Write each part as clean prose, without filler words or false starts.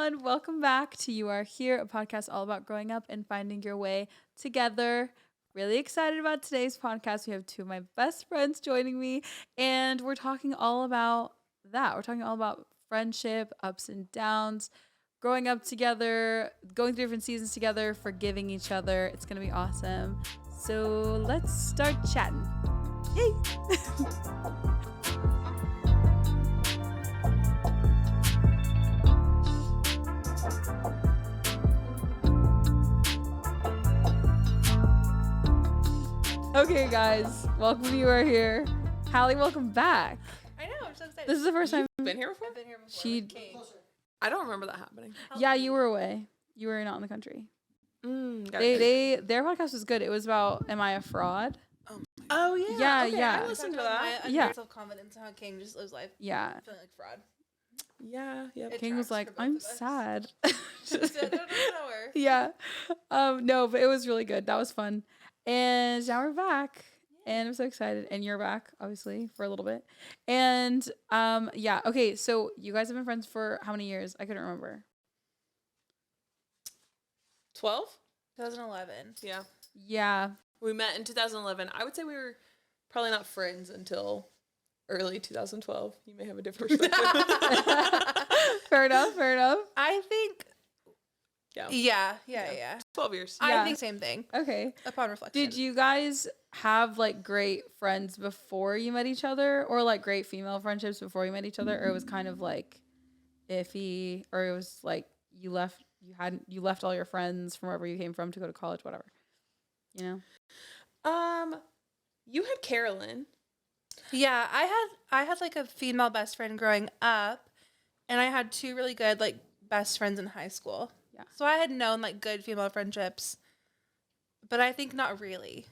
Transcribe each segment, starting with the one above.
everyone. Welcome back to You Are Here, a podcast all about growing up and finding your way together. Really excited about today's podcast. We have two of my best friends joining me, and we're talking all about that. We're talking all about friendship, ups and downs, growing up together, going through different seasons together, forgiving each other. It's going to be awesome. So let's start chatting. Yay! Okay, guys, welcome to You Are Here. Hallie, welcome back. I know, I'm so excited. This is the first time. Been here before? I've been here before. She- I don't remember that happening. Yeah, you were away. You were not in the country. Their Podcast was good. It was about, am I a fraud? Oh yeah. Yeah, yeah. I listened to that. My Yeah. self-confidence and how King just lives life. Yeah. Feeling like fraud. Yeah. It King was tracks like, for both I'm of us. sad. Just don't know her. Yeah. No, but it was really good. That was fun. And now we're back. And I'm so excited. And you're back, obviously, for a little bit. And yeah. Okay, so you guys have been friends for how many years? I couldn't remember. 12? 2011. Yeah. Yeah. We met in 2011. I would say we were probably not friends until early 2012. You may have a different perspective. Fair enough. I think. Yeah. Yeah. 12 years. Yeah. I think same thing. Okay. Upon reflection. Did you guys have like great friends before you met each other, or like great female friendships before you met each other, or it was kind of like iffy, or it was like you left all your friends from wherever you came from to go to college, whatever, you know? You had Carolyn. Yeah, I had like a female best friend growing up, and I had two really good like best friends in high school. Yeah. So I had known like good female friendships, but I think not really.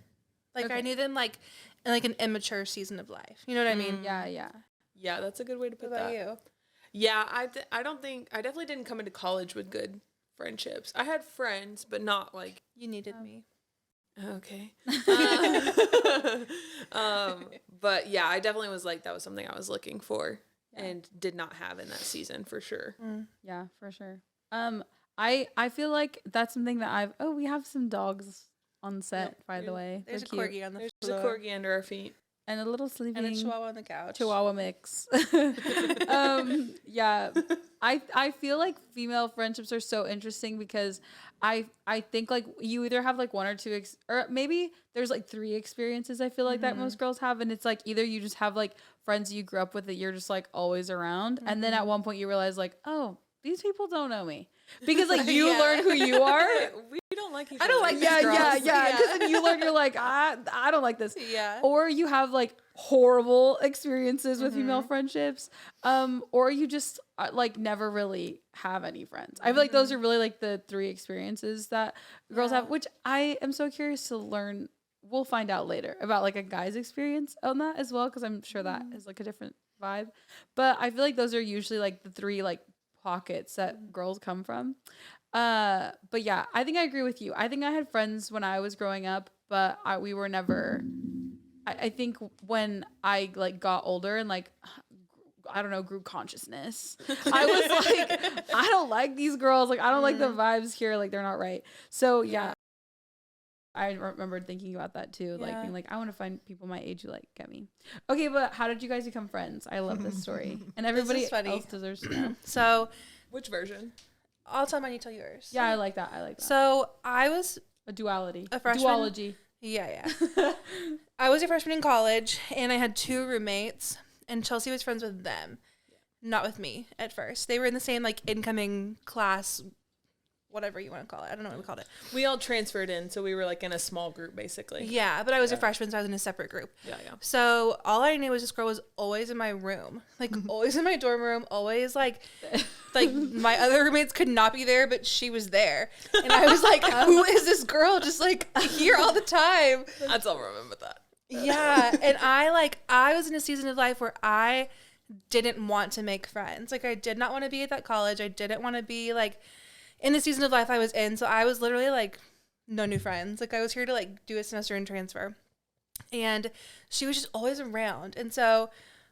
Like Okay. I knew them like in like an immature season of life. You know what I mean? Yeah. Yeah, that's a good way to What put about that. you? Yeah, I definitely didn't come into college with good friendships. I had friends, but not like You needed me. okay. But yeah, I definitely was like, that was something I was looking for and did not have in that season for sure. Yeah, for sure. I feel like that's something that we have some dogs on set, by the way. There's a They're cute. corgi on the There's floor. a corgi under our feet. And a little sleeping And a chihuahua on the couch. Chihuahua mix. Yeah. I feel like female friendships are so interesting because I think like you either have like one or two or maybe there's like three experiences I feel like that most girls have, and it's like either you just have like friends you grew up with that you're just like always around, and then at one point you realize like, oh, these people don't know me, because like you Yeah. learn who you are. We don't like each I other. don't like these Yeah, girls. because then you learn you're like, I don't like this. Yeah. Or you have like horrible experiences with female friendships, or you just like never really have any friends. I feel like those are really like the three experiences that girls have, which I am so curious to learn. We'll find out later about like a guy's experience on that as well, because I'm sure that is like a different vibe. But I feel like those are usually like the three like pockets that girls come from. But yeah, I think I agree with you. I think I had friends when I was growing up, but we were never. I think when I like got older and like, I don't know, grew consciousness, I was like, I don't like these girls. Like, I don't like the vibes here. Like, they're not right. So yeah, I remember thinking about that too. Like being like, I want to find people my age who like get me. Okay, but how did you guys become friends? I love this story, and everybody funny. else deserves to know. So Which version? I'll tell mine, you tell yours. Yeah, I like that. So I was A duality. A freshman? Duology. Yeah. I was a freshman in college, and I had two roommates, and Chelsea was friends with them, not with me at first. They were in the same like incoming class, whatever you want to call it. I don't know what we called it. We all transferred in, so we were like in a small group basically. Yeah, but I was a freshman, so I was in a separate group. Yeah. So all I knew was this girl was always in my room, like always in my dorm room, always like my other roommates could not be there, but she was there. And I was like, who is this girl just like here all the time? That's all I remember that. Yeah. And I was in a season of life where I didn't want to make friends. Like I did not want to be at that college. I didn't want to be like in the season of life I was in. So I was literally like, no new friends. Like I was here to like do a semester and transfer. And she was just always around. And so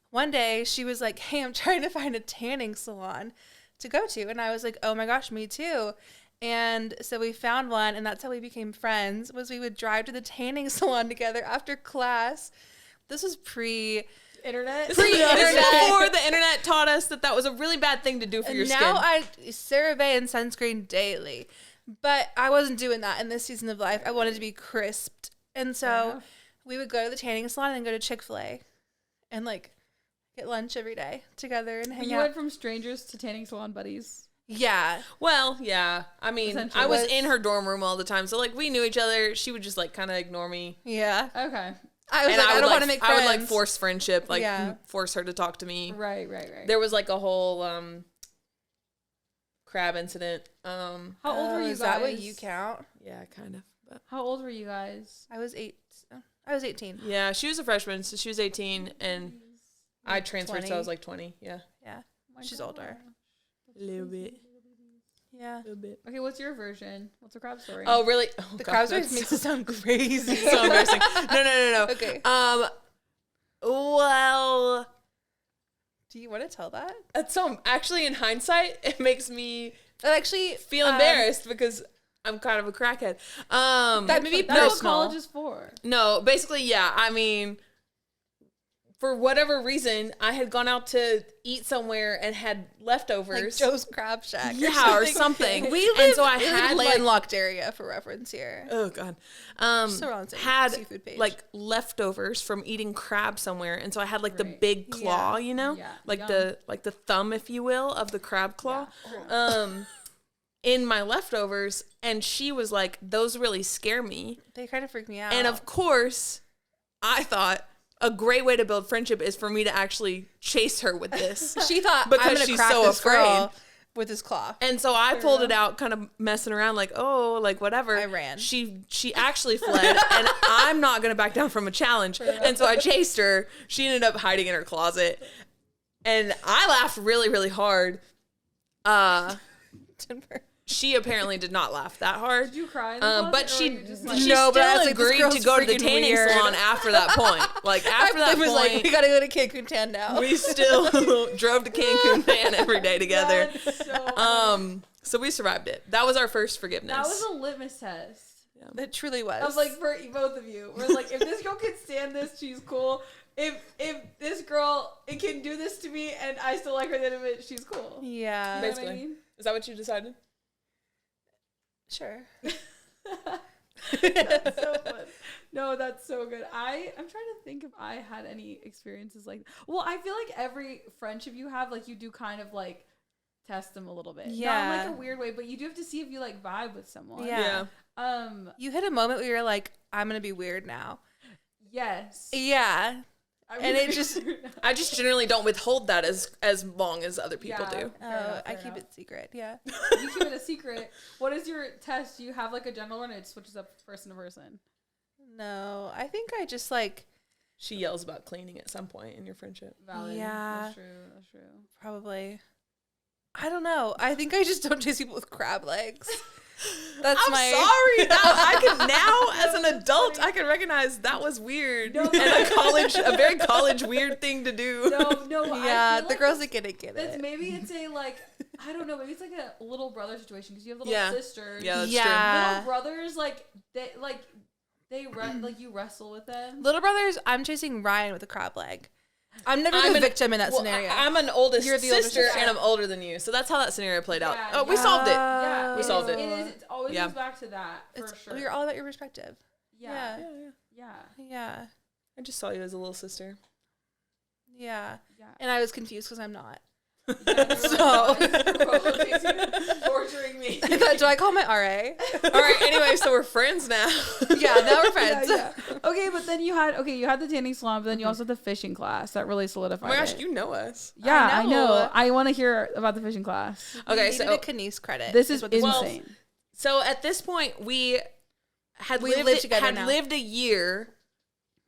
one day she was like, hey, I'm trying to find a tanning salon to go to. And I was like, oh my gosh, me too. And so we found one, and that's how we became friends, was we would drive to the tanning salon together after class. This was Internet. This is before the internet taught us that was a really bad thing to do for your skin. Now I CeraVe and sunscreen daily. But I wasn't doing that in this season of life. I wanted to be crisped. And so we would go to the tanning salon and then go to Chick-fil-A and like get lunch every day together and hang out. You went from strangers to tanning salon buddies. Yeah. Well, yeah. I mean, I was in her dorm room all the time. So, like, we knew each other. She would just, like, kind of ignore me. Yeah. Okay. I was like, I don't want to make friends. I would, like, force friendship. Like, force her to talk to me. Right. There was, like, a whole crab incident. How old were you guys? Is that what you count? Yeah, kind of. But. How old were you guys? I was 18. Yeah, she was a freshman, so she was 18, and I transferred, 20. So I was, like, 20. Yeah. Yeah. She's older. A little bit. Yeah. A little bit. Okay, what's your version? What's a crab story? Oh, really? Oh, the crab story makes it sound crazy. So embarrassing. No. Okay. Well, do you want to tell that? So actually, in hindsight, it makes me actually feel embarrassed because I'm kind of a crackhead. That may be that's personal. what college is for. No, basically, yeah. I mean, for whatever reason, I had gone out to eat somewhere and had leftovers. Like Joe's Crab Shack. Or something. We live in a landlocked area for reference here. Oh, God. Had like leftovers from eating crab somewhere. And so I had like the big claw, you know? Yeah. Like the thumb, if you will, of the crab claw. Yeah. In my leftovers. And she was like, those really scare me. They kind of freak me out. And of course, I thought, a great way to build friendship is for me to actually chase her with this. She thought, because I'm going to crack so this girl with his claw. And so I pulled it out, kind of messing around, like, oh, like whatever. I ran. She actually fled, and I'm not going to back down from a challenge. And so I chased her. She ended up hiding in her closet. And I laughed really, really hard. She apparently did not laugh that hard. Did you cry in the closet, but she no, still agreed to go to the tanning salon after that point. Like, after that point, like, we got to go to Cancun Tan now. We still drove to Cancun Tan every day together. So we survived it. That was our first forgiveness. That was a litmus test. Yeah. That truly was. I was like, for both of you. We're like, if this girl can stand this, she's cool. If this girl can do this to me and I still like her at the end of it, she's cool. Yeah. You know basically. What I mean? Is that what you decided? Sure. That's so fun. No, that's so good. I'm trying to think if I had any experiences like that. Well, I feel like every friendship you have, like, you do kind of like test them a little bit. Yeah. Not in like a weird way, but you do have to see if you like vibe with someone. Yeah. You hit a moment where you're like, I'm gonna be weird now. Yes. Yeah. And it just, I just generally don't withhold that as long as other people do. I keep it secret. Yeah. You keep it a secret. What is your test? Do you have like a general one, or it switches up person to person? No, I think I just like. She yells about cleaning at some point in your friendship. Valid. Yeah. That's true. Probably. I don't know. I think I just don't chase people with crab legs. I'm sorry. I can now, as an adult, I can recognize that was weird and a very college weird thing to do. No. Yeah, the girls that get it. Maybe it's a like, I don't know. Maybe it's like a little brother situation because you have little sisters. Yeah, that's true. Little brothers, like you wrestle with them. Little brothers, I'm chasing Ryan with a crab leg. I'm never the victim in that scenario. I'm an oldest You're the sister, oldest and I'm older than you. So that's how that scenario played out. Yeah, Oh, we solved it. Yeah, we solved it. It always goes back to that, for sure. You're all about your perspective. Yeah. I just saw you as a little sister. Yeah. And I was confused because I'm not. So torturing me. Do I call my RA? All right. Anyway, so we're friends now. Yeah, now we're friends. Yeah. Okay, but then you had the tanning salon, but then you also had the fishing class that really solidified. Oh my gosh, it. you know us. Yeah, I know. I want to hear about the fishing class. Okay, so a Kanice credit. This is insane. So at this point, we lived together now. lived a year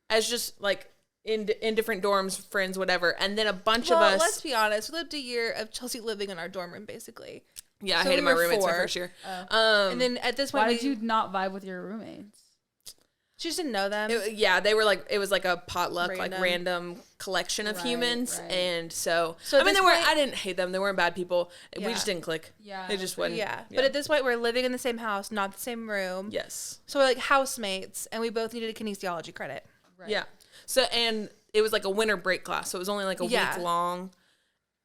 as just like in different dorms, friends, whatever, and then a bunch of us. Let's be honest. We lived a year of Chelsea living in our dorm room, basically. Yeah, I hated my roommates my first year. And then at this point, why did you not vibe with your roommates? She just didn't know them. They were like, it was like a potluck, Random. like random collection of humans. right. And so So at I mean, this point- I didn't hate them. They weren't bad people. We Yeah. just didn't click. Yeah, It just wasn't. yeah. But at this point, we're living in the same house, not the same room. Yes. So we're like housemates, and we both needed a kinesiology credit. Right. Yeah. So, and it was like a winter break class. So it was only like a Yeah. week long.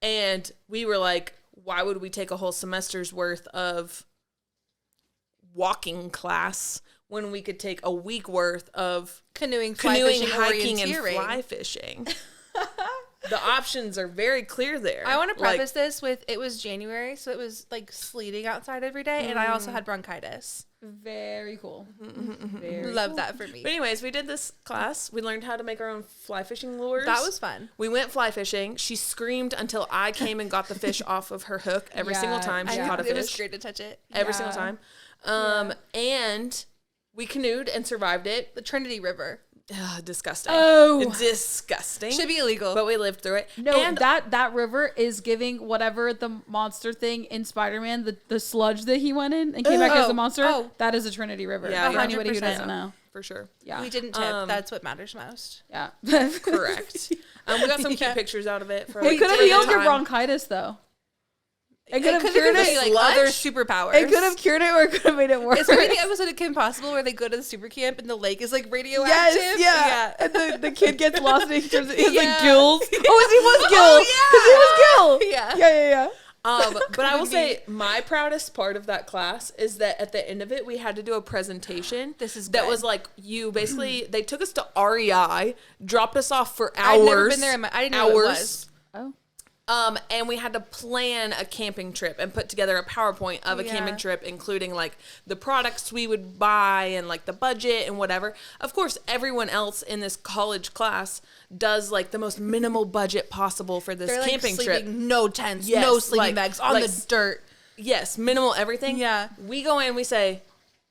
And we were like, why would we take a whole semester's worth of walking class when we could take a week worth of Canoeing, fly canoeing, fishing, hiking, and orienteering. fly fishing? The options are very clear there. I want to preface this with it was January, so it was like sleeting outside every day, and I also had bronchitis. Very cool. Very Love cool. that for me. But anyways, we did this class. We learned how to make our own fly fishing lures. That was fun. We went fly fishing. She screamed until I came and got the fish off of her hook every Yeah, single time she yeah. caught a It was fish. great to touch it. Every Yeah. single time. And we canoed and survived it. The Trinity River Ugh, disgusting. Oh. Disgusting. should be illegal. But we lived through it. No, and that river is giving whatever the monster thing in Spider-Man, the sludge that he went in and came back as a monster. Oh. That is a Trinity River. Yeah, for anybody who 100%. doesn't know. for sure. Yeah. we didn't tip. That's what matters most. Yeah. Correct. We got some cute Yeah. pictures out of it. For It could have for the healed your time. bronchitis though. It could have could cured be it. like Sludge? other superpowers. It could have cured it or it could have made it worse. It's like the episode of Kim Possible where they go to the super camp and the lake is like radioactive. Yes, yeah. And the kid gets lost and he turns he has Yeah. like gills. Oh, he was Gil. Oh, He was Gil. Yeah. Yeah. But I will say my proudest part of that class is that at the end of it, we had to do a presentation. This is that good. was like you basically they took us to REI, dropped us off for hours. I'd never been there. I didn't know what it was. Oh. And we had to plan a camping trip and put together a PowerPoint of a Yeah. camping trip, including like the products we would buy and like the budget and whatever. Of course, everyone else in this college class does like the most minimal budget possible for this They're like camping sleeping, trip. no tents, Yes, no sleeping like- bags, on like the dirt. Yes, minimal everything. Yeah. We go in, we say,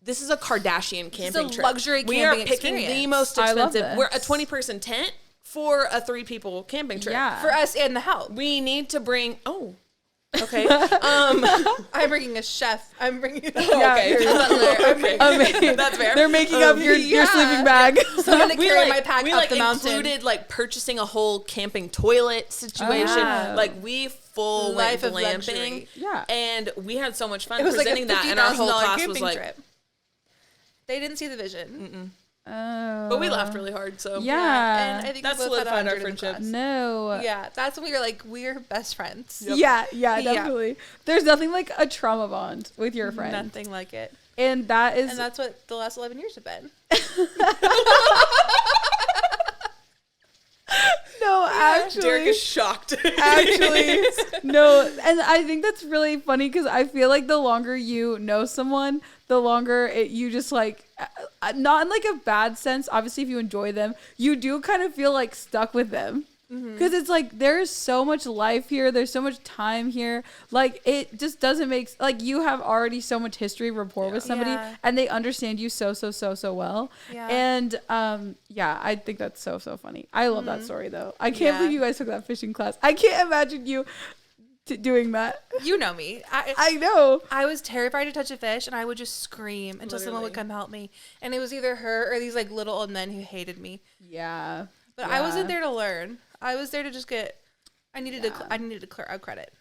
this is a Kardashian camping a trip. luxury We are camping picking the experience. most I love expensive. We're a this. 20-person tent for a 3-people camping trip. Yeah. For us and the help. We need to bring, okay. I'm bringing a chef. I'm bringing Okay. Okay. That's fair. They're making up your yeah. sleeping bag. someone to carry my pack we up like the mountain. included like purchasing a whole camping toilet situation. Wow. Like we full Life went of glamping. luxury. Yeah. And we had so much fun It was like a presenting that, and our whole $50,000 class was camping like, trip. They didn't see the vision. Oh. but we laughed really hard. So Yeah. And I think That's we both had solidified our 100 in the friendship. class. No. Yeah, that's when we were like, we're best friends. Yeah, Yeah. definitely. There's nothing like a trauma bond with your friend. Nothing like it. And that is And that's what the last 11 years have been. no, actually. Derek is shocked. Actually, no. And I think that's really funny because I feel like the longer you know someone, the longer you just like, not in like a bad sense. Obviously, if you enjoy them, you do kind of feel like stuck with them. Because it's like there's so much life here, there's so much time here. Like it just doesn't make like you have already so much history rapport with somebody, Yeah. and they understand you so well. Yeah. And yeah, I think that's so funny. I love that story though. I can't Yeah. believe you guys took that fishing class. I can't imagine you doing that. You know me. I know. I was terrified to touch a fish, and I would just scream until someone would Literally. come help me. And it was either her or these like little old men who hated me. Yeah. But I wasn't there to learn. I was there to just get. I needed to clear out credit.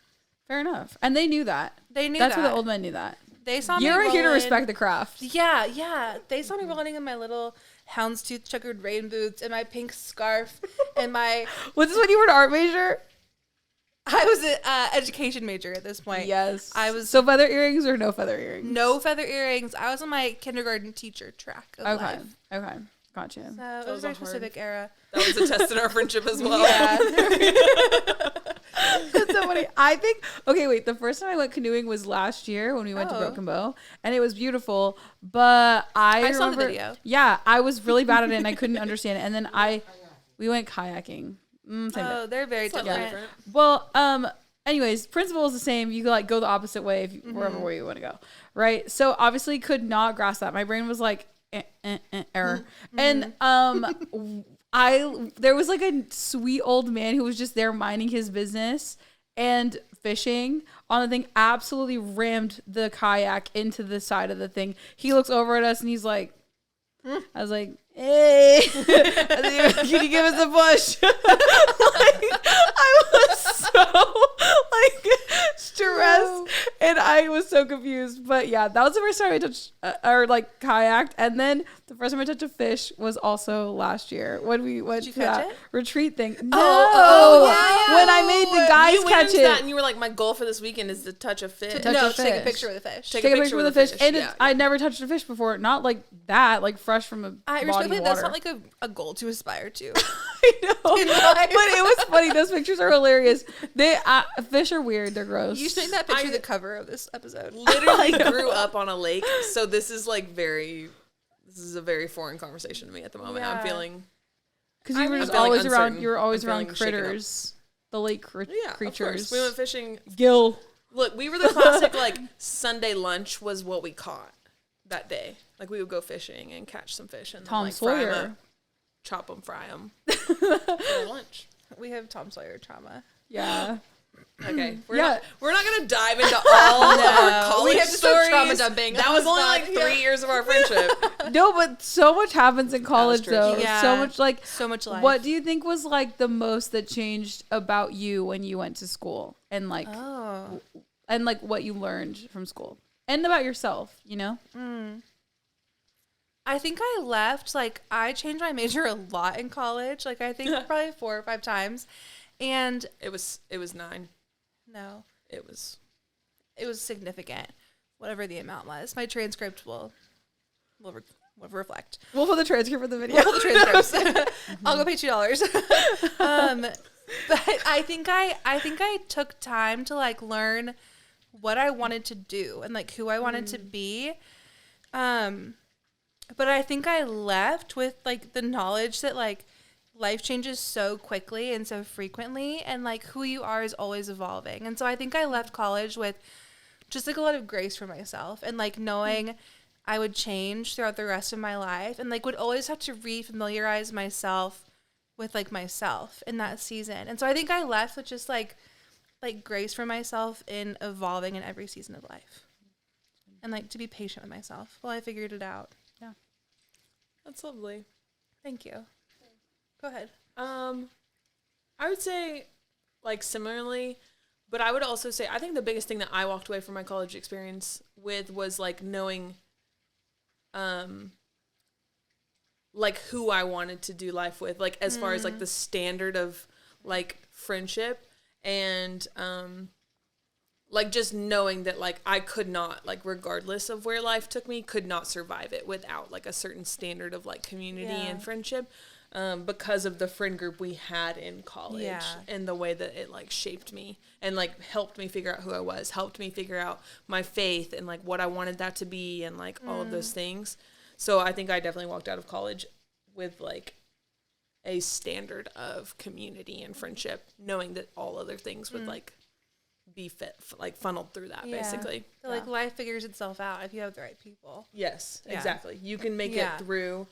Fair enough. And they knew that. They knew That's that. what the old men knew that. They saw me. You're here to rolling- respect the craft. Yeah. They saw me rolling in my little houndstooth checkered rain boots and my pink scarf and my. Was this when you were an art major? I was an education major at this point. Yes. I was So feather earrings or no feather earrings? no feather earrings. I was on my kindergarten teacher track of Okay. life. Okay. Gotcha. So it was was a very a hard- specific era. That was a test in our friendship as well. Yeah. That's so funny. I think, okay, wait. The first time I went canoeing was last year when we went to Oh. Broken Bow, and it was beautiful. But I saw the remember, video. Yeah, I was really bad at it and I couldn't understand it. And then we went kayaking. Same thing. Oh, they're very Slightly different. different. Well, anyways, principle is the same. You could like go the opposite way if you, wherever where you want to go, right? So obviously could not grasp that. My brain was like error, and there was like a sweet old man who was just there minding his business and fishing on the thing. Absolutely rammed the kayak into the side of the thing. He looks over at us and he's like, I was like, hey, can you give us a push? I was so stressed, and I was so confused. But yeah, that was the first time I touched or kayaked, and then the first time I touched a fish was also last year when we went to that retreat thing. No, when I made the guys catch it. That and you were like, my goal for this weekend is to touch a fish. Take a picture with a fish. Take a picture with a fish. And I never touched a fish before. Not like that, like fresh from a body of water. That's not like a goal to aspire to. I know. But it was funny. Those pictures are hilarious. Fish are weird. They're gross. You should make that picture the cover of this episode. Literally grew up on a lake, so this is this is a very foreign conversation to me at the moment. I'm feeling because you were just always around. You were always around critters, the lake creatures. Of course. We went fishing. Gill. Look, we were the classic Sunday lunch was what we caught that day. Like we would go fishing and catch some fish and Tom then, Sawyer. fry 'em up, chop them, fry them for lunch. We have Tom Sawyer trauma. Yeah. Okay. We're not gonna dive into all of our college stories. Trauma dumping. That was only 3 years of our friendship. No, but so much happens in college though. Yeah. So much life. What do you think was the most that changed about you when you went to school and what you learned from school and about yourself, you know? I think I left, I changed my major a lot in college. I think probably 4 or 5 times. And it was 9. No. It was significant. Whatever the amount was. My transcript will reflect. We'll put the transcript for the video. We'll put the transcripts. I'll go pay $2. But I think I took time to learn what I wanted to do and who I wanted to be. But I think I left with the knowledge that life changes so quickly and so frequently, and who you are is always evolving. And so I think I left college with just a lot of grace for myself and knowing I would change throughout the rest of my life and would always have to refamiliarize myself with myself in that season. And so I think I left with just grace for myself in evolving in every season of life. And to be patient with myself while I figured it out. Yeah. That's lovely. Thank you. Go ahead. I would say similarly, but I would also say I think the biggest thing that I walked away from my college experience with was knowing who I wanted to do life with, as far as the standard of friendship and just knowing that I could not regardless of where life took me, could not survive it without a certain standard of community and friendship. Because of the friend group we had in college and the way that it shaped me and helped me figure out who I was, helped me figure out my faith and what I wanted that to be and all of those things. So I think I definitely walked out of college with a standard of community and friendship, knowing that all other things would be funneled through that basically. So life figures itself out if you have the right people. Yes, exactly. You can make it through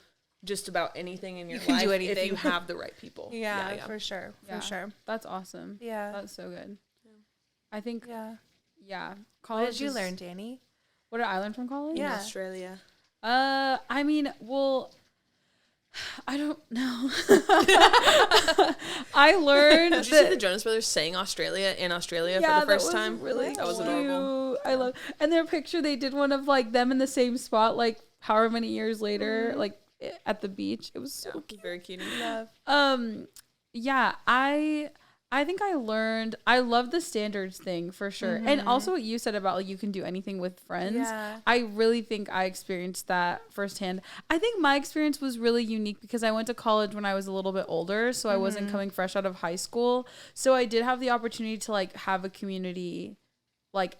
just about anything in your life do anything. if you have the right people. Yeah, for sure. Yeah. For sure. That's awesome. Yeah. That's so good. Yeah. I think, What college did you learn, Danny? What did I learn from college? In Australia. I mean, well, I don't know. I learned. Did you see the Jonas Brothers saying Australia in Australia for the first time? Really that was cute. adorable. I love. And their picture, they did one of them in the same spot, however many years later, at the beach. It was so cute. Very cute. Yeah, I think I love the standards thing for sure. And also what you said about you can do anything with friends. Yeah. I really think I experienced that firsthand. I think my experience was really unique because I went to college when I was a little bit older, so I wasn't coming fresh out of high school. So I did have the opportunity to have a community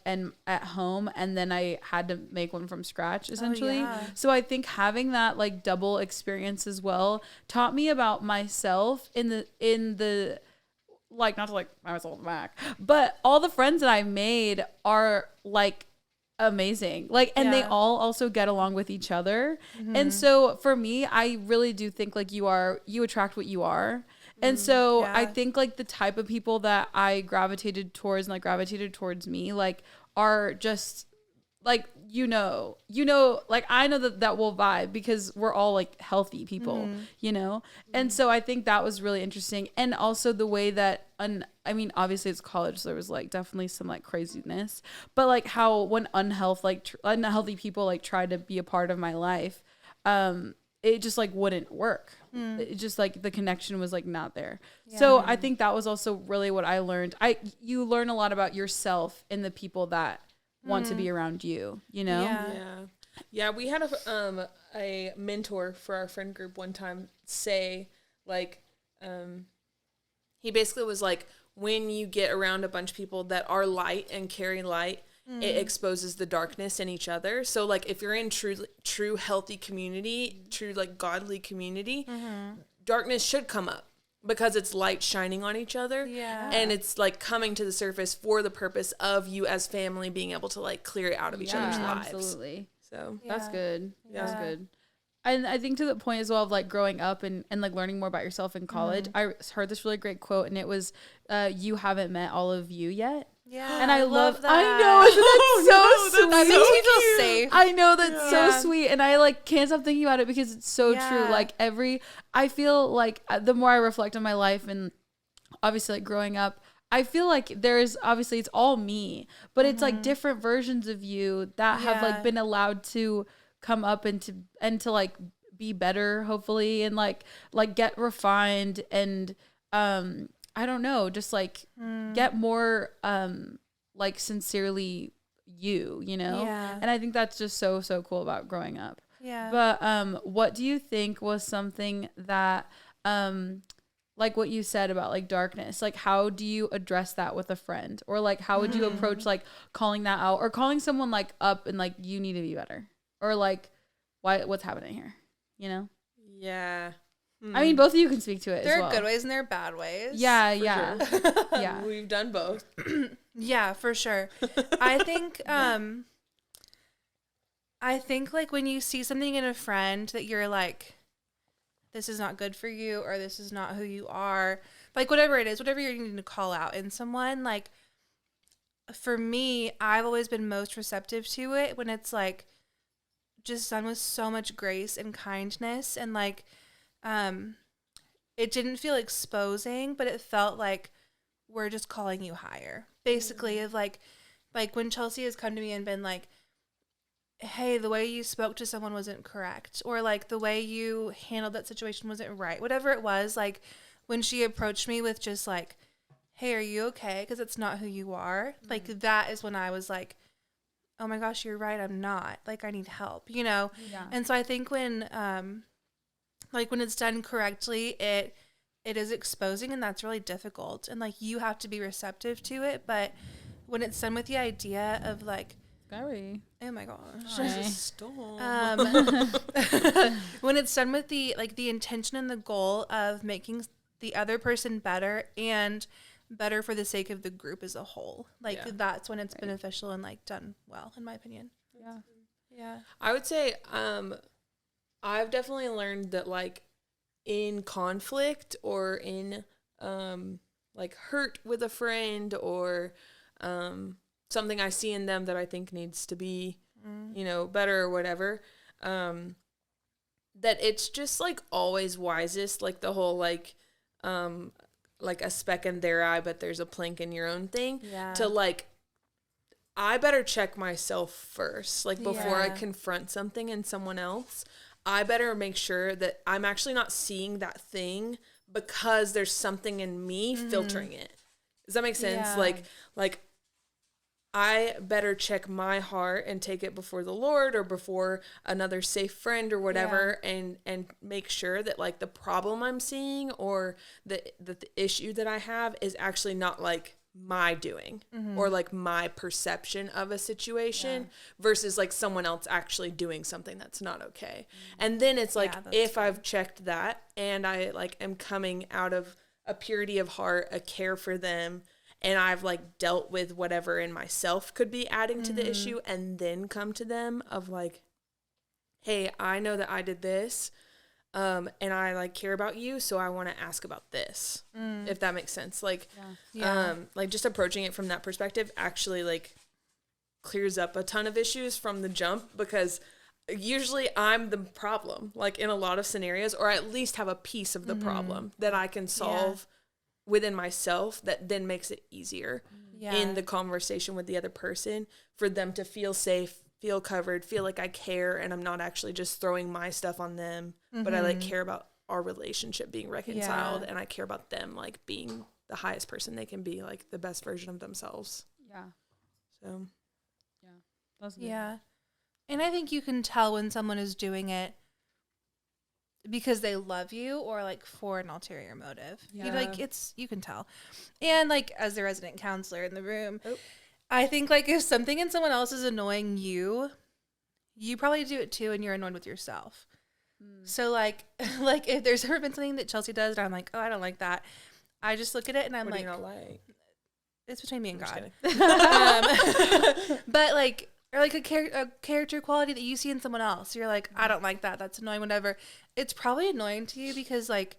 and at home, and then I had to make one from scratch essentially. So I think having that double experience as well taught me about myself in the not to pat myself on the back, but all the friends that I made are amazing. And they all also get along with each other. And so for me, I really do think you attract what you are. And so I think the type of people that I gravitated towards and gravitated towards me are just like, like I know that we'll vibe because we're all like healthy people, And so I think that was really interesting. And also the way that, I mean, obviously it's college, so there was like definitely some like craziness, but like how when unhealthy people like try to be a part of my life, it just like wouldn't work. It just like the connection was like not there. Yeah. So I think that was also really what I learned. You learn a lot about yourself and the people that want to be around you, Yeah, we had a mentor for our friend group one time say, like, he basically was like, when you get around a bunch of people that are light and carry light, it exposes the darkness in each other. So like if you're in true healthy community, true like godly community, darkness should come up, because it's light shining on each other. Yeah. And it's like coming to the surface for the purpose of you as family being able to like clear it out of each other's lives. Absolutely. So that's good. Yeah. That's good. And I think to the point as well of like growing up and like learning more about yourself in college, I heard this really great quote, and it was, you haven't met all of you yet. Yeah. And I love that. I know. Isn't that so sweet? That makes me feel safe. I know, that's so sweet. And I like can't stop thinking about it because it's so true. Like I feel like the more I reflect on my life and obviously like growing up, I feel like there's obviously it's all me, but it's like different versions of you that have like been allowed to come up and to like be better, hopefully, and like get refined and I don't know, just like get more like sincerely you know? Yeah. And I think that's just so cool about growing up. Yeah. But what do you think was something that like what you said about like darkness, like how do you address that with a friend, or like how would you approach like calling that out, or calling someone like up and like you need to be better, or like what's happening here, Yeah. I mean, both of you can speak to it. There as well. are good ways and there are bad ways. Yeah, Sure. Yeah. We've done both. Yeah, for sure. I think like when you see something in a friend that you're like, this is not good for you, or this is not who you are, like whatever it is, whatever you're needing to call out in someone, like for me, I've always been most receptive to it when it's like just done with so much grace and kindness, and like it didn't feel exposing, but it felt like we're just calling you higher, basically. Of like when Chelsea has come to me and been like, hey, the way you spoke to someone wasn't correct, or like the way you handled that situation wasn't right, whatever it was, like when she approached me with just like, hey, are you okay, because it's not who you are, like that is when I was like, oh my gosh, you're right, I'm not, like I need help, Yeah. And so I think when like when it's done correctly, it is exposing, and that's really difficult, and like you have to be receptive to it. But when it's done with the idea of like, scary, oh my gosh, there's a storm. When it's done with the intention and the goal of making the other person better and better for the sake of the group as a whole, like that's when it's beneficial and like done well, in my opinion. Yeah. I would say I've definitely learned that like in conflict or in like hurt with a friend, or something I see in them that I think needs to be better or whatever, that it's just like always wisest, like the whole like a speck in their eye but there's a plank in your own thing, to like I better check myself first, like before I confront something in someone else. I better make sure that I'm actually not seeing that thing because there's something in me filtering it. Does that make sense? Yeah. Like I better check my heart and take it before the Lord or before another safe friend or whatever, and make sure that like the problem I'm seeing or the issue that I have is actually not like my doing or like my perception of a situation versus like someone else actually doing something that's not okay. And then it's like, if I've checked that and I like am coming out of a purity of heart, a care for them, and I've like dealt with whatever in myself could be adding to the issue, and then come to them of like, hey, I know that I did this. And I like care about you, so I want to ask about this, if that makes sense. Like, like just approaching it from that perspective actually like clears up a ton of issues from the jump, because usually I'm the problem, like in a lot of scenarios, or at least have a piece of the problem that I can solve within myself, that then makes it easier in the conversation with the other person, for them to feel safe, feel covered, feel like I care, and I'm not actually just throwing my stuff on them, but I like care about our relationship being reconciled, and I care about them like being the highest person they can be, like the best version of themselves. Yeah. So That's good. Yeah. And I think you can tell when someone is doing it because they love you, or like for an ulterior motive. Yeah. You know, like you can tell. And like, as the resident counselor in the room, I think like if something in someone else is annoying you, you probably do it too, and you're annoyed with yourself. So like if there's ever been something that Chelsea does and I'm like, oh, I don't like that, I just look at it and I'm what like, do you not like? it's between me and I'm God. just But like, or like a character quality that you see in someone else, you're like, I don't like that, that's annoying, whatever. It's probably annoying to you because like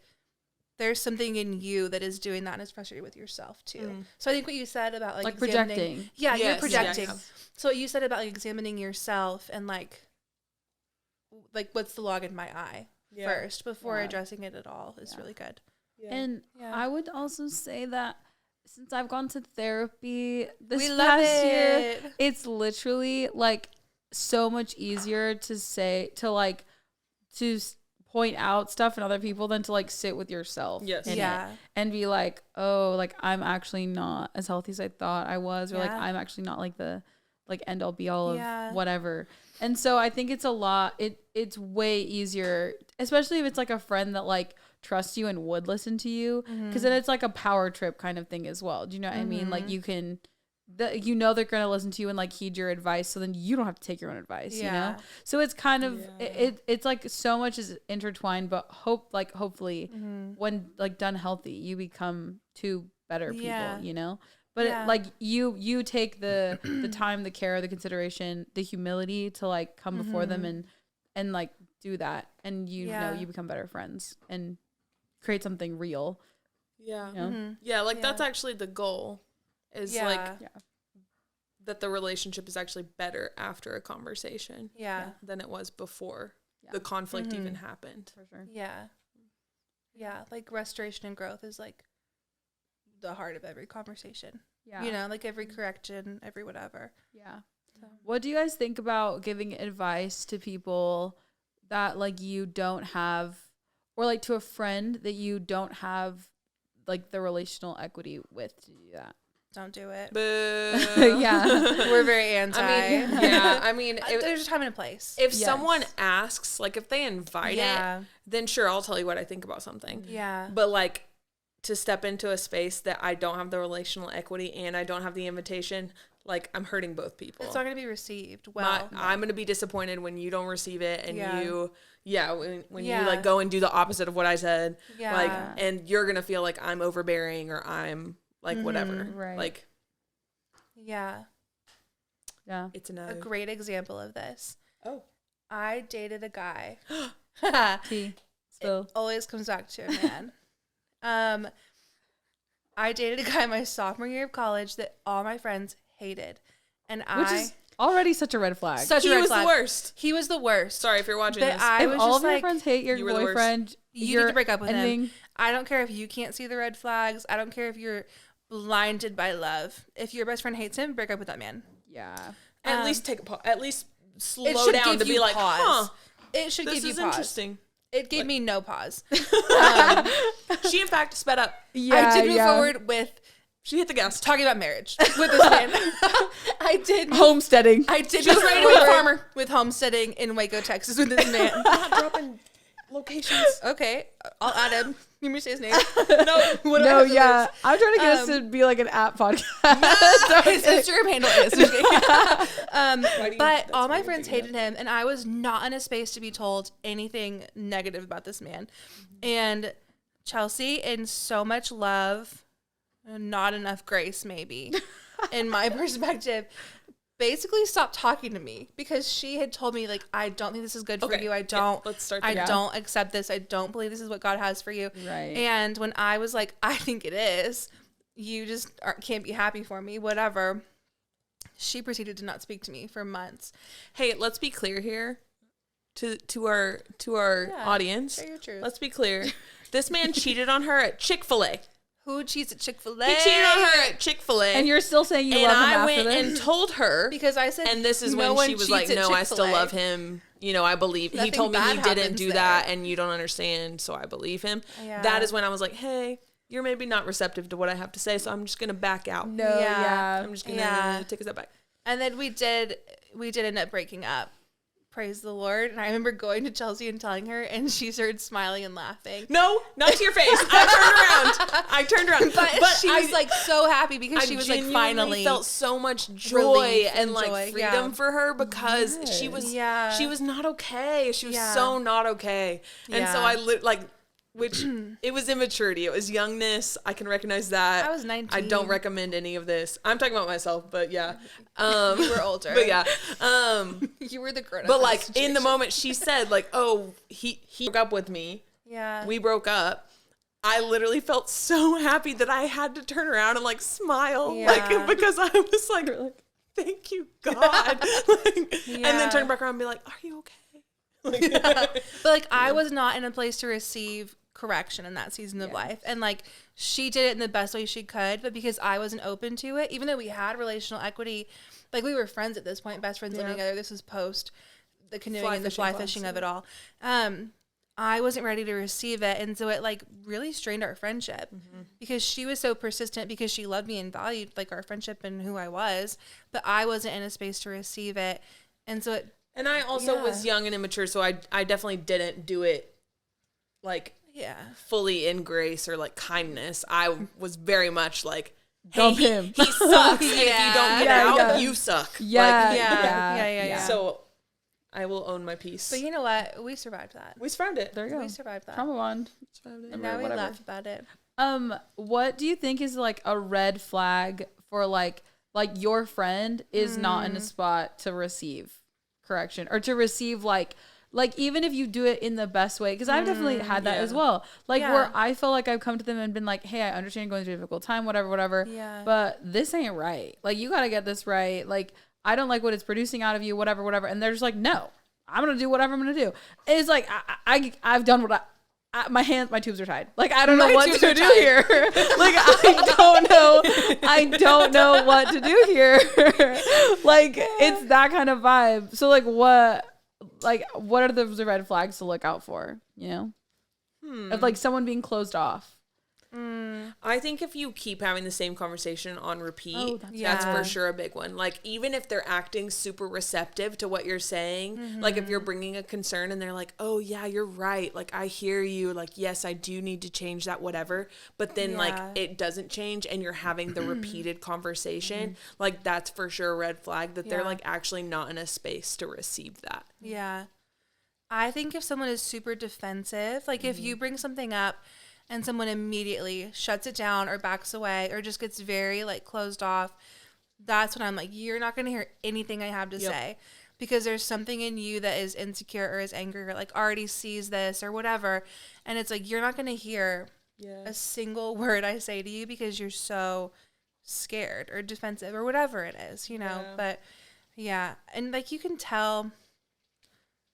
there's something in you that is doing that, and it's frustrated with yourself too. So I think what you said about like projecting. Yeah, you're Yes, projecting. yes. So what you said about like examining yourself and like what's the log in my eye first before addressing it at all is really good. And Yeah. I would also say that since I've gone to therapy this We love past year, it. it's literally like so much easier to point out stuff in other people than to like sit with yourself. Yes. in Yeah. it and be like, oh, like I'm actually not as healthy as I thought I was, or like Yeah. I'm actually not like the like end all be all of Yeah. whatever. And so I think it's a lot. It's way easier, especially if it's like a friend that like trusts you and would listen to you, because then it's like a power trip kind of thing as well. Do you know what I mean? Like you can, they're gonna listen to you and like heed your advice, so then you don't have to take your own advice. You know, so it's kind of it's like so much is intertwined, but hopefully when like done healthy, you become two better people. You know. But it, like you take the time, the care, the consideration, the humility to like come before them and like do that, and you know you become better friends and create something real. Yeah. You know? Yeah, like that's actually the goal, is like Yeah. that the relationship is actually better after a conversation than it was before the conflict even happened. For sure. Yeah, like restoration and growth is like the heart of every conversation. Yeah. You know, like every correction, every whatever. Yeah. What do you guys think about giving advice to people that like you don't have, or like to a friend that you don't have like the relational equity with to do that? Don't do it. Boo. Yeah. We're very anti. I mean, there's a time and a place. if someone asks, like if they invite Yeah. it, then sure, I'll tell you what I think about something. Yeah. But like to step into a space that I don't have the relational equity and I don't have the invitation, like I'm hurting both people. It's not going to be received well. I'm going to be disappointed when you don't receive it, and when you Yeah. like go and do the opposite of what I said, Yeah. like, and you're going to feel like I'm overbearing or I'm like whatever. Right. Like Yeah. it's a no. A great example of this. Oh. I dated a guy. Tea. It always comes back to a man. I dated a guy my sophomore year of college that all my friends hated. And Which is already such a red flag. such a He red was flag. the worst. He was the worst. Sorry if you're watching But this. I if was all just of your like, friends hate your you were the worst. boyfriend, you need to break up with him. ending. I don't care if you can't see the red flags. I don't care if you're blinded by love. If your best friend hates him, break up with that man. Yeah. At least take a pause. At least It slow should down give to be you like, pause. huh, It should this give you is pause. interesting. It gave me no pause. She in fact sped up. Yeah. I did move forward with She hit the gas. talking about marriage with this man. I did. Homesteading. I did. She was ready to be a farmer. with homesteading in Waco, Texas, with this man. Not dropping locations. Okay, I'll add him. You want me to say his name? No. What do I No, have to yeah. lose? I'm trying to get us to be like an app podcast. His Instagram handle is. But that's all my what I'm friends thinking hated him, and I was not in a space to be told anything negative about this man. And Chelsea, in so much love, not enough grace, maybe, in my perspective, basically stopped talking to me because she had told me, like, I don't think this is good for Okay, you. I yeah, don't. let's start I there. don't accept this. I don't believe this is what God has for you. Right. And when I was like, I think it is, you just can't be happy for me, whatever. she proceeded to not speak to me for months. Hey, let's be clear here to our audience. Share your truth. Let's be clear. This man cheated on her at Chick-fil-A. Who cheats at Chick-fil-A? He cheated on her at Chick-fil-A. And you're still saying you and love him I after went this? and told her. Because I said, and this is no when she was like, cheats at no, I still Chick-fil-A. love him. You know, I believe. He Nothing told me bad he didn't happens do there. that and you don't understand, so I believe him. Yeah. That is when I was like, hey, you're maybe not receptive to what I have to say, so I'm just going to back out. No, Yeah. yeah. I'm just going to take a step back. And then we did end up breaking up. Praise the Lord. And I remember going to Chelsea and telling her, and she started smiling and laughing. No, not to your face. I turned around. But she was like so happy because she was like finally felt so much joy relief and and like joy, freedom yeah. for her because she was not okay. She was so not okay. And so I which it was immaturity. It was youngness. I can recognize that. I was 19. I don't recommend any of this. I'm talking about myself, but yeah. You were older. But yeah. You were the grown up. But like in the moment she said like, oh, he broke up with me. Yeah. We broke up. I literally felt so happy that I had to turn around and like smile, like because I was like, thank you, God, and then turn back around and be like, are you okay? But like I was not in a place to receive correction in that season of life, and like she did it in the best way she could, but because I wasn't open to it, even though we had relational equity, like we were friends at this point, best friends living together. This was post the canoeing and the fly fishing of it all. I wasn't ready to receive it, and so it like really strained our friendship because she was so persistent because she loved me and valued like our friendship and who I was, but I wasn't in a space to receive it, and so it. And I also was young and immature, so I definitely didn't do it like fully in grace or like kindness. I was very much like, hey, Dump him. He sucks, and if you don't get out, you suck. Yeah, Like, Yeah. So I will own my peace. But you know what? We survived that. We survived it. There you go. We survived that. Trauma bond. And now we laugh about it. What do you think is like a red flag for like your friend is not in a spot to receive correction or to receive like even if you do it in the best way, because I've definitely had that as well, like where I feel like I've come to them and been like, hey, I understand you're going through a difficult time, whatever, but this ain't right, like you got to get this right, like I don't like what it's producing out of you, whatever, and they're just like, no, I'm gonna do whatever I'm gonna do. It's like I've done what my tubes are tied. Like I don't know what to do here. Like I don't know what to do here. Like it's that kind of vibe. So like what are the red flags to look out for? You know, of like someone being closed off. I think if you keep having the same conversation on repeat, that's for sure a big one. Like, even if they're acting super receptive to what you're saying, like if you're bringing a concern and they're like, oh yeah, you're right. Like, I hear you. Like, yes, I do need to change that, whatever. But then like it doesn't change and you're having the repeated conversation. Like, that's for sure a red flag that they're like actually not in a space to receive that. Yeah. I think if someone is super defensive, like if you bring something up and someone immediately shuts it down or backs away or just gets very like closed off, that's when I'm like, you're not going to hear anything I have to say, because there's something in you that is insecure or is angry or like already sees this or whatever. And it's like, you're not going to hear a single word I say to you because you're so scared or defensive or whatever it is, you know? But and like you can tell.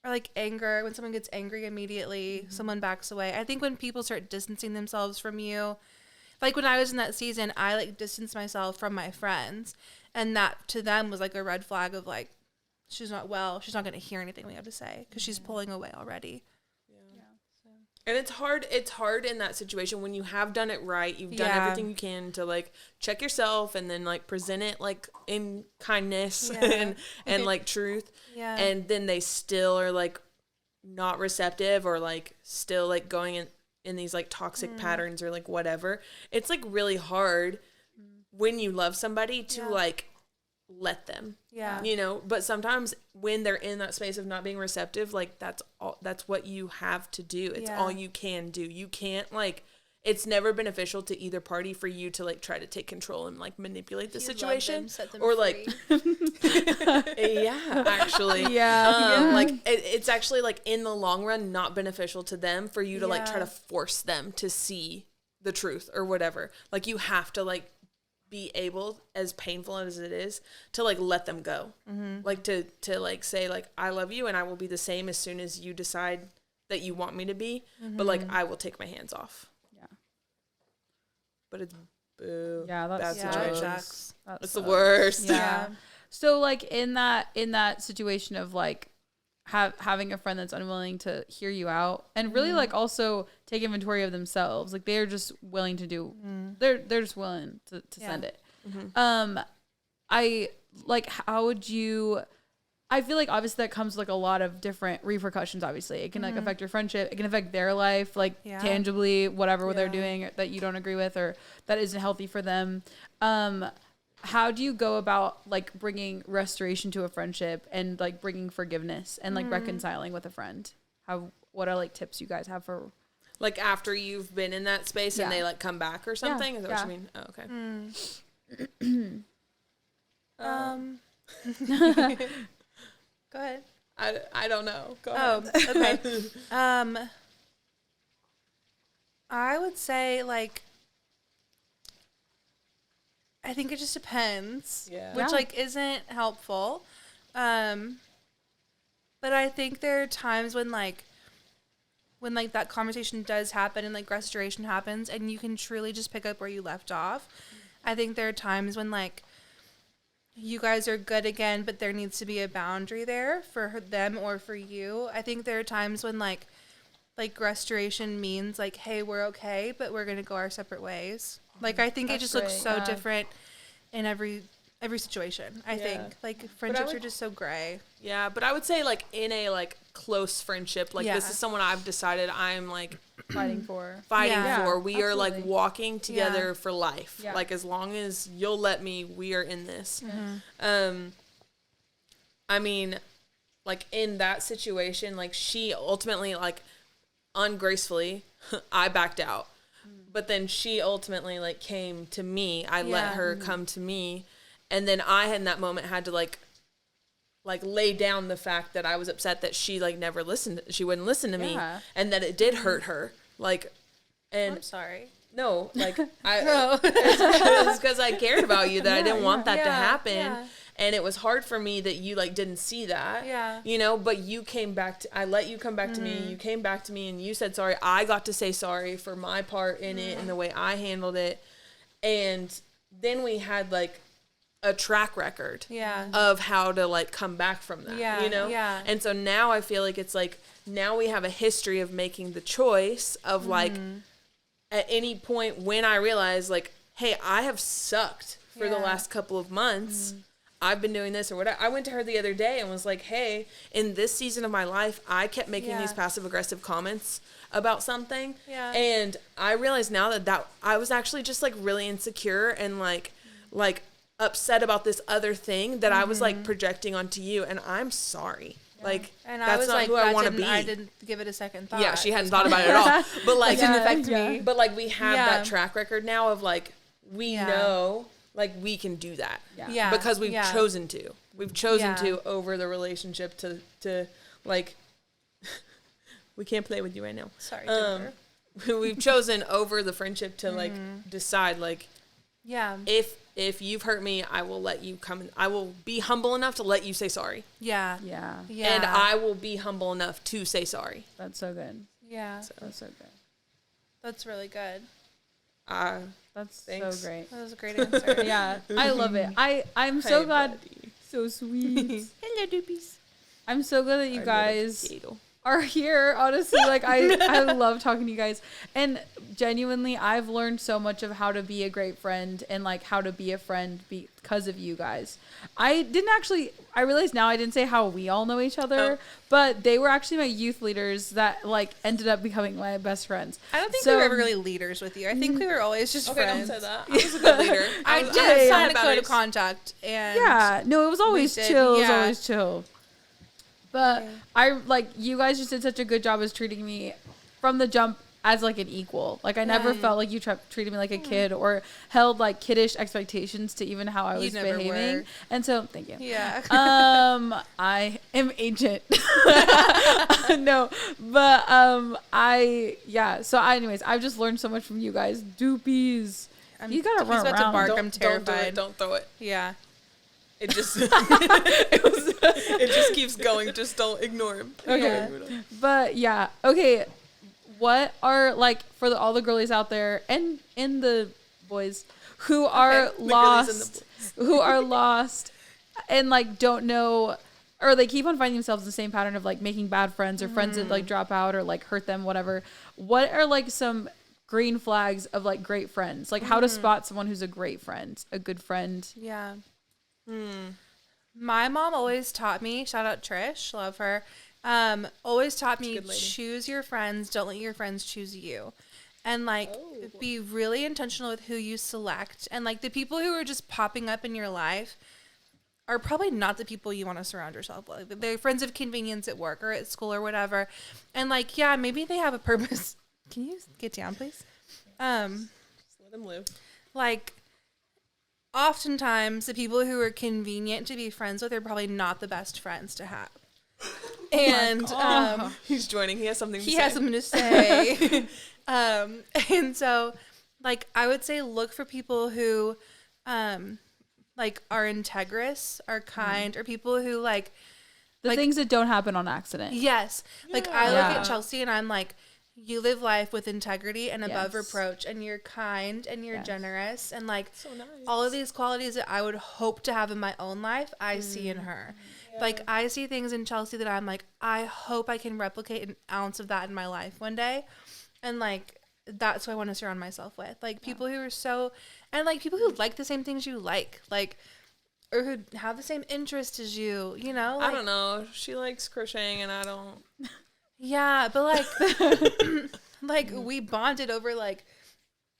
Or like anger, when someone gets angry immediately, someone backs away. I think when people start distancing themselves from you, like when I was in that season, I like distanced myself from my friends, and that to them was like a red flag of like, she's not going to hear anything we have to say because she's pulling away already. And it's hard in that situation when you have done it right. You've done everything you can to like check yourself and then like present it like in kindness and like truth. Yeah. And then they still are like not receptive or like still like going in these like toxic patterns or like whatever. It's like really hard when you love somebody to like let them. Yeah. You know, but sometimes when they're in that space of not being receptive, like that's what you have to do. It's all you can do. You can't like, it's never beneficial to either party for you to like try to take control and like manipulate the situation or like actually like it's actually like in the long run not beneficial to them for you to like try to force them to see the truth or whatever. Like you have to like be able, as painful as it is, to like let them go. Like to like say like, I love you and I will be the same as soon as you decide that you want me to be, but like I will take my hands off. Yeah. But it's boo. Yeah, that's bad sucks. situations. That It's the sucks. worst. Yeah. So like in that situation of like having a friend that's unwilling to hear you out and really like also take inventory of themselves, like they're just willing to do, they're just willing to send it. I like, how would you? I feel like obviously that comes with like a lot of different repercussions. Obviously, it can like affect your friendship. It can affect their life, like tangibly, whatever they're doing that you don't agree with or that isn't healthy for them. How do you go about like bringing restoration to a friendship and like bringing forgiveness and like reconciling with a friend? What are like tips you guys have for? Like after you've been in that space and they like come back or something? Is that what you mean? Oh, okay. Go ahead. I don't know. Go ahead. Okay. I would say like, I think it just depends. Yeah. Which like isn't helpful. But I think there are times when that conversation does happen and like restoration happens and you can truly just pick up where you left off. I think there are times when like you guys are good again, but there needs to be a boundary there for them or for you. I think there are times when like restoration means like, hey, we're okay, but we're going to go our separate ways. Like, I think it just looks so different in every situation. I think like friendships are just so gray. Yeah. But I would say like in a like close friendship, like this is someone I've decided I'm like Fighting for. We are like walking together for life. Yeah. Like as long as you'll let me, we are in this. I mean, like in that situation, like she ultimately like ungracefully, I backed out. But then she ultimately like came to me. I let her come to me. And then I in that moment had to like lay down the fact that I was upset that she like never listened. She wouldn't listen to me and that it did hurt her. Like, and I'm sorry. No, like it was because I cared about you that I didn't want that to happen. Yeah. And it was hard for me that you like didn't see that. Yeah. You know, but you came back I let you come back to me. You came back to me and you said sorry. I got to say sorry for my part in it and the way I handled it. And then we had like a track record of how to like come back from that, you know? Yeah. And so now I feel like it's like, now we have a history of making the choice of like, at any point when I realize like, hey, I have sucked for the last couple of months. I've been doing this or whatever. I went to her the other day and was like, hey, in this season of my life, I kept making these passive aggressive comments about something. Yeah. And I realized now that I was actually just like really insecure and like upset about this other thing that I was like projecting onto you. And I'm sorry. Yeah. Like, and that's not who I want to be. I didn't give it a second thought. Yeah, she hadn't thought about it at all. But like, it didn't affect me. But like, we have that track record now of like, we know, like, we can do that. Yeah. Because we've chosen to. We've chosen to over the relationship to like, we can't play with you right now. Sorry, Jennifer. We've chosen over the friendship to like decide like, if you've hurt me, I will let you come. I will be humble enough to let you say sorry. Yeah. And I will be humble enough to say sorry. That's so good. Yeah. That's so good. That's really good. That's thanks. so great. That was a great answer. Yeah. I love it. I'm so glad. Buddy. So sweet. Hello, doopies. I'm so glad that you guys are here. Honestly, like I love talking to you guys, and genuinely I've learned so much of how to be a great friend and like how to be a friend because of you guys. I realized now I didn't say how we all know each other, but they were actually my youth leaders that like ended up becoming my best friends. I don't think we were ever really leaders with you. I think we were always just friends. Don't say that. I was a good leader. I did sign a code of contact, and it was always chill. It was always chill. But I like you guys just did such a good job as treating me from the jump as like an equal. Like I never felt like you treated me like a kid or held like kiddish expectations to even how I was behaving. Were. And so thank you. Yeah. I am ancient. No, but so anyways, I've just learned so much from you guys. Doopies. You gotta run about to around. bark. Don't, I'm terrified. Don't throw it. Yeah. It just it just keeps going. Just don't ignore him. Okay. But yeah, okay. What are like for all the girlies out there and the boys who are lost, and like don't know, or they keep on finding themselves in the same pattern of like making bad friends or friends that like drop out or like hurt them, whatever. What are like some green flags of like great friends? Like how to spot someone who's a great friend, a good friend. Yeah. My mom always taught me, shout out Trish, love her. Always taught me, choose your friends, don't let your friends choose you. And like be really intentional with who you select. And like the people who are just popping up in your life are probably not the people you want to surround yourself with. They're friends of convenience at work or at school or whatever. And like, yeah, maybe they have a purpose. Can you get down, please? Just let him live. Like, oftentimes the people who are convenient to be friends with are probably not the best friends to have. And He's joining. He has something to say. he has something to say. And so like I would say look for people who like are integrous, are kind, or people who like The things that don't happen on accident. yes. Like I look at Chelsea and I'm like, you live life with integrity and above reproach, and you're kind and you're generous, and like So nice. all of these qualities that I would hope to have in my own life, I see in her. Yeah. Like I see things in Chelsea that I'm like, I hope I can replicate an ounce of that in my life one day. And like that's what I want to surround myself with. Like people who are so, and like people who like the same things you like, or who have the same interest as you, you know? Like, I don't know. She likes crocheting and I don't. yeah, but like we bonded over like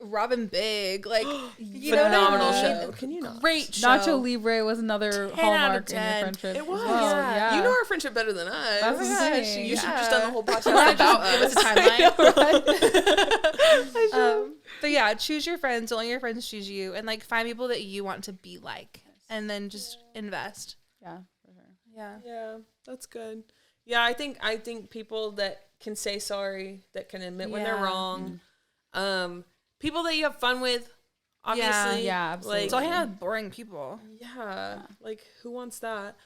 Robin Big, like you know Phenomenal what I mean? show. Can you not? Great show. Nacho Libre was another 10 out of hallmark in your 10. friendship. It was. as well. Yeah. You know our friendship better than us. That's insane. You should have Yeah. just done the whole podcast about Give us us. a timeline. But yeah, choose your friends. Don't let your friends choose you, and like find people that you want to be like, and then just invest. Yeah, for sure. Yeah. Yeah, that's good. Yeah, I think people that can say sorry, that can admit when they're wrong, people that you have fun with, obviously. Yeah, absolutely. So I hang out with boring people. Yeah, like who wants that?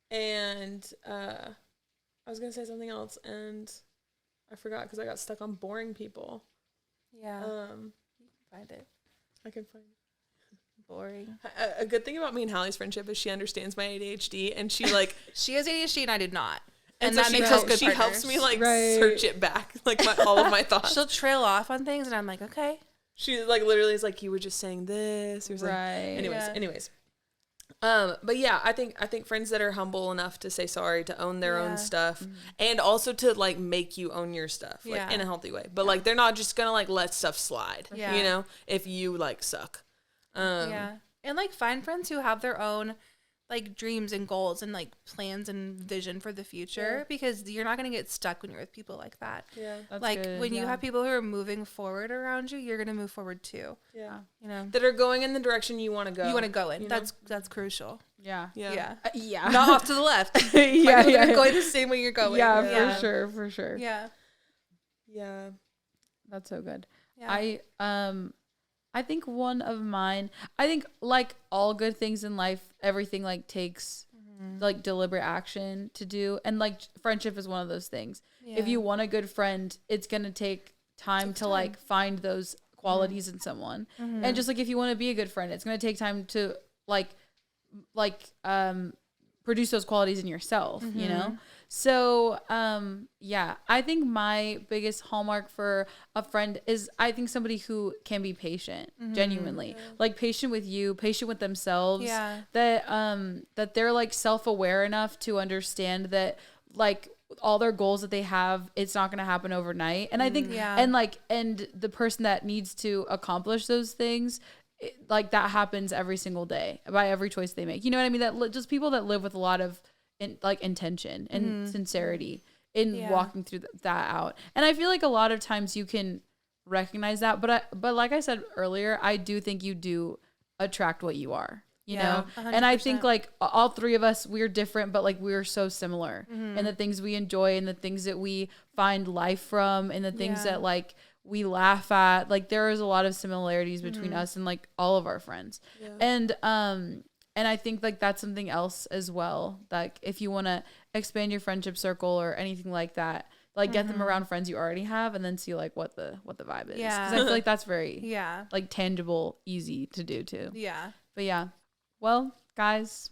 And I was gonna say something else, and I forgot because I got stuck on boring people. Yeah. Find it. I can find it. Boring. A good thing about me and Hallie's friendship is she understands my ADHD, and she like She has ADHD and I did not. and And so that makes us good she helps me like Right. search it back, like all of my thoughts. She'll trail off on things and I'm like, okay. She like literally is like, you were just saying this or something. Right. Anyways. But yeah, I think friends that are humble enough to say sorry, to own their own stuff, and also to like make you own your stuff, like in a healthy way. But like they're not just gonna like let stuff slide, Yeah. you know, if you like suck. Yeah. And like find friends who have their own like dreams and goals and like plans and vision for the future, because you're not going to get stuck when you're with people like that. Yeah. That's like good, when you have people who are moving forward around you, you're going to move forward too. Yeah. You know, That are going in the direction you want to go. you want to go in. you know? That's crucial. Yeah. Yeah. Yeah. Yeah. Not off to the left. Yeah, People that yeah. are going the same way you're going. Yeah, for sure. Yeah. Yeah. That's so good. Yeah. I think one of mine, I think like all good things in life, everything like takes like deliberate action to do. And like friendship is one of those things. If you want a good friend, it's going to take time to like find those qualities in someone. And just like if you want to be a good friend, it's going to take time to produce those qualities in yourself, you know? So, yeah, I think my biggest hallmark for a friend is I think somebody who can be patient, genuinely, like patient with you, patient with themselves, that they're like self-aware enough to understand that like all their goals that they have, it's not going to happen overnight. And I think, and the person that needs to accomplish those things, like that happens every single day by every choice they make. You know what I mean? That just people that live with a lot of intention and sincerity in walking through that out. And I feel like a lot of times you can recognize that, but like I said earlier, I do think you do attract what you are. you know? 100%. And I think like all three of us, we're different, but like we're so similar in the things we enjoy and the things that we find life from and the things that like we laugh at. Like there is a lot of similarities between us and like all of our friends. And I think like that's something else as well. Like if you want to expand your friendship circle or anything like that, like get them around friends you already have and then see like what the vibe is. Yeah. Because I feel like that's very like tangible, easy to do too. Yeah. But yeah. Well, guys,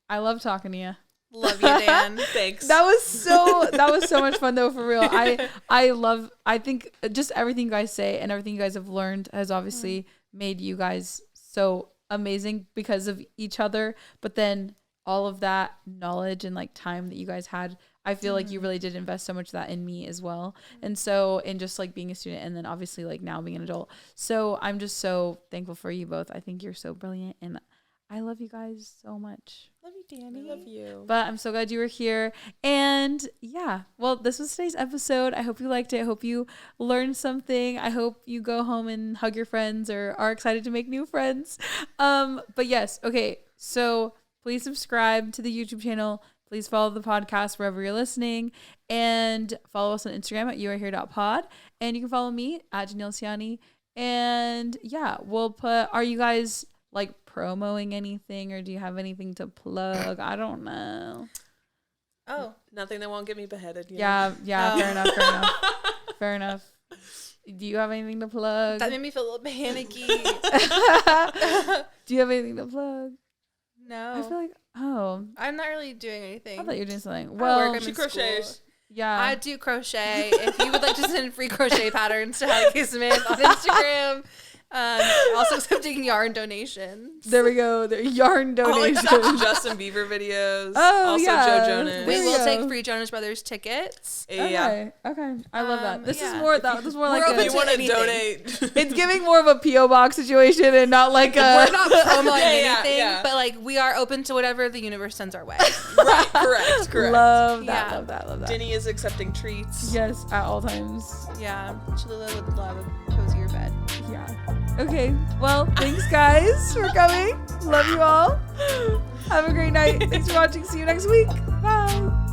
I love talking to you. Love you, Dan. Thanks. That was so much fun though, for real. I think just everything you guys say and everything you guys have learned has obviously made you guys so amazing because of each other. But then all of that knowledge and like time that you guys had, I feel like you really did invest so much of that in me as well. And so in just like being a student and then obviously like now being an adult. So I'm just so thankful for you both. I think you're so brilliant and I love you guys so much. Love you, Danny. I love you. But I'm so glad you were here. And yeah, well, this was today's episode. I hope you liked it. I hope you learned something. I hope you go home and hug your friends or are excited to make new friends. But yes, okay. So please subscribe to the YouTube channel. Please follow the podcast wherever you're listening and follow us on Instagram at youarehere.pod. And you can follow me at Janelle Ciani. And yeah, we'll put, are you guys like promoting anything or do you have anything to plug? I don't know. Oh, nothing that won't get me beheaded. Yeah. Fair enough. Do you have anything to plug? That made me feel a little panicky. Do you have anything to plug? No. I feel like, I'm not really doing anything. I thought you were doing something. Well, she crochets. Yeah. I do crochet. If you would like to send free crochet patterns to Hallie Smith on Instagram. Also accepting yarn donations. There we go. The yarn donations. Justin Bieber videos. Oh, also yeah. Joe Jonas. We There will you take go. free Jonas Brothers tickets. Yeah. Okay. I love that. This yeah. is more that. This is more like open If a, you to want to anything. donate, it's giving more of a PO box situation and not like a. We're not promoting Yeah, anything, yeah. but like we are open to whatever the universe sends our way. right? Correct. Love that. Yeah. Love that. Denny is accepting treats. Yes, at all times. Yeah, Chalila would love a cozier bed. Yeah. Okay. Well, thanks guys for coming. Love you all. Have a great night. Thanks for watching. See you next week. Bye.